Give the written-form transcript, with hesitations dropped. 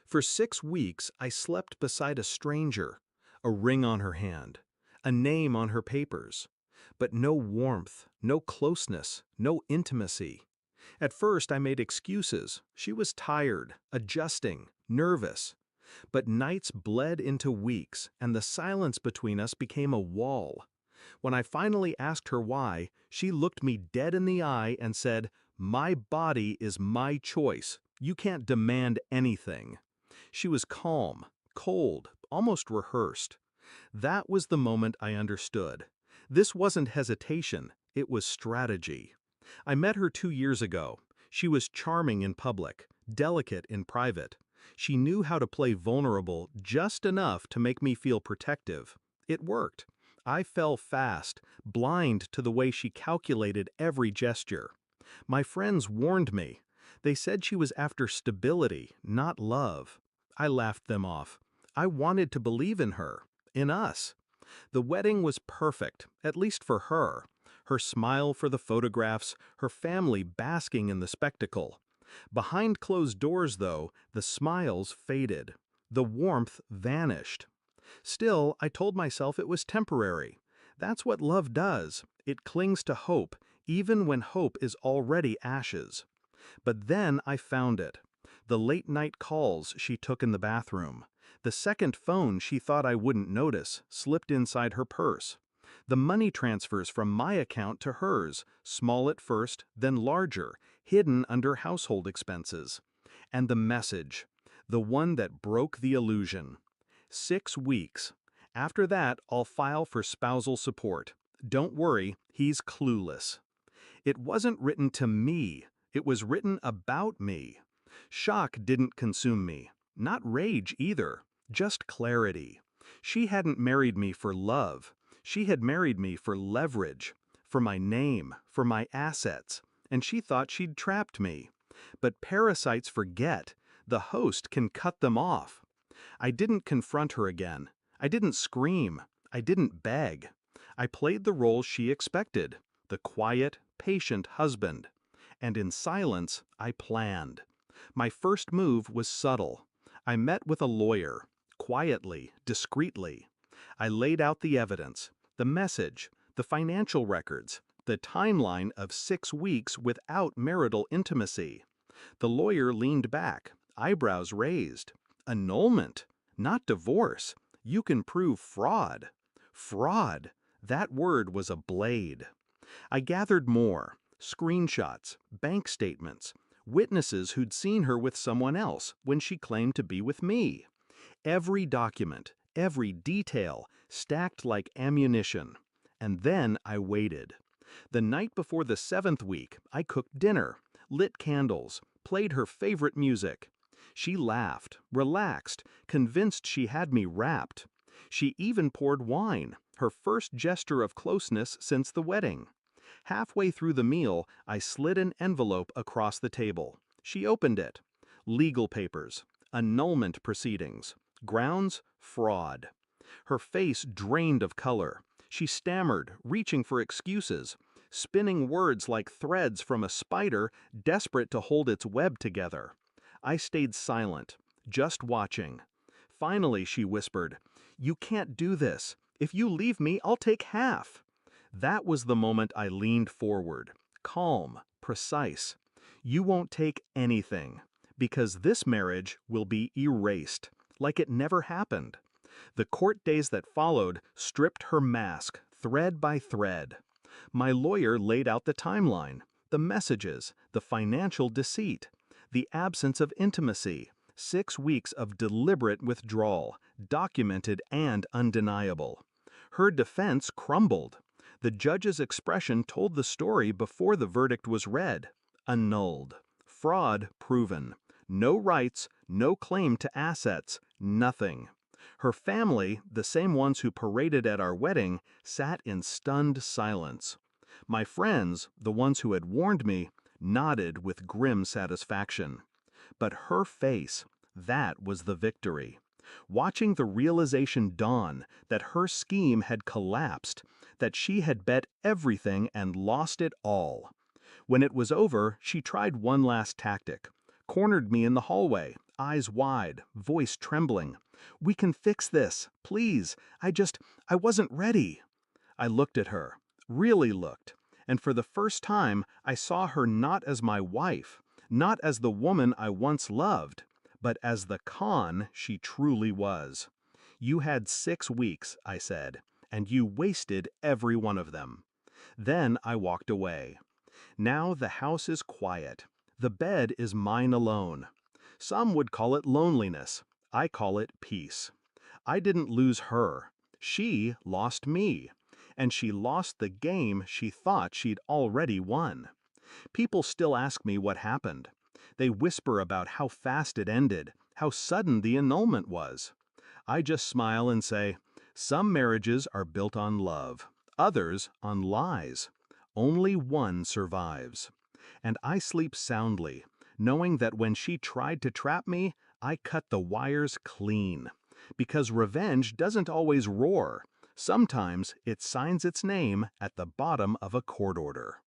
For 6 weeks, I slept beside a stranger, a ring on her hand, a name on her papers, but no warmth, no closeness, no intimacy. At first, I made excuses. She was tired, adjusting, nervous. But nights bled into weeks, and the silence between us became a wall. When I finally asked her why, she looked me dead in the eye and said, "My body is my choice. You can't demand anything." She was calm, cold, almost rehearsed. That was the moment I understood. This wasn't hesitation, it was strategy. I met her 2 years ago. She was charming in public, delicate in private. She knew how to play vulnerable just enough to make me feel protective. It worked. I fell fast, blind to the way she calculated every gesture. My friends warned me. They said she was after stability, not love. I laughed them off. I wanted to believe in her, in us. The wedding was perfect, at least for her. Her smile for the photographs, her family basking in the spectacle. Behind closed doors, though, the smiles faded. The warmth vanished. Still, I told myself it was temporary. That's what love does. It clings to hope, even when hope is already ashes. But then I found it. The late-night calls she took in the bathroom. The second phone she thought I wouldn't notice slipped inside her purse. The money transfers from my account to hers, small at first, then larger, hidden under household expenses. And the message, the one that broke the illusion. 6 weeks. After that, I'll file for spousal support. Don't worry, he's clueless. It wasn't written to me, it was written about me. Shock didn't consume me, not rage either, just clarity. She hadn't married me for love. She had married me for leverage, for my name, for my assets, and she thought she'd trapped me. But parasites forget. The host can cut them off. I didn't confront her again. I didn't scream. I didn't beg. I played the role she expected, the quiet, patient husband. And in silence, I planned. My first move was subtle. I met with a lawyer, quietly, discreetly. I laid out the evidence, the message, the financial records, the timeline of 6 weeks without marital intimacy. The lawyer leaned back, eyebrows raised. Annulment, not divorce. You can prove fraud. Fraud. That word was a blade. I gathered more. Screenshots, bank statements, witnesses who'd seen her with someone else when she claimed to be with me. Every document, every detail, stacked like ammunition. And then I waited. The night before the 7th week, I cooked dinner, lit candles, played her favorite music. She laughed, relaxed, convinced she had me wrapped. She even poured wine, her first gesture of closeness since the wedding. Halfway through the meal, I slid an envelope across the table. She opened it. Legal papers, annulment proceedings, grounds, fraud. Her face drained of color. She stammered, reaching for excuses, spinning words like threads from a spider desperate to hold its web together. I stayed silent, just watching. Finally, she whispered, "You can't do this. If you leave me, I'll take half." That was the moment I leaned forward, calm, precise. "You won't take anything, because this marriage will be erased, like it never happened." The court days that followed stripped her mask, thread by thread. My lawyer laid out the timeline, the messages, the financial deceit, the absence of intimacy, 6 weeks of deliberate withdrawal, documented and undeniable. Her defense crumbled. The judge's expression told the story before the verdict was read. Annulled. Fraud proven. No rights, no claim to assets, nothing. Her family, the same ones who paraded at our wedding, sat in stunned silence. My friends, the ones who had warned me, nodded with grim satisfaction. But her face, that was the victory. Watching the realization dawn that her scheme had collapsed, that she had bet everything and lost it all. When it was over, she tried one last tactic. cornered me in the hallway, eyes wide, voice trembling. "We can fix this, please. I wasn't ready." I looked at her, really looked, and for the first time I saw her not as my wife, not as the woman I once loved, but as the con she truly was. "You had 6 weeks," I said, "and you wasted every one of them." Then I walked away. Now the house is quiet. The bed is mine alone. Some would call it loneliness. I call it peace. I didn't lose her. She lost me. And she lost the game she thought she'd already won. People still ask me what happened. They whisper about how fast it ended, how sudden the annulment was. I just smile and say, some marriages are built on love, others on lies. Only one survives. And I sleep soundly, knowing that when she tried to trap me, I cut the wires clean. Because revenge doesn't always roar. Sometimes it signs its name at the bottom of a court order.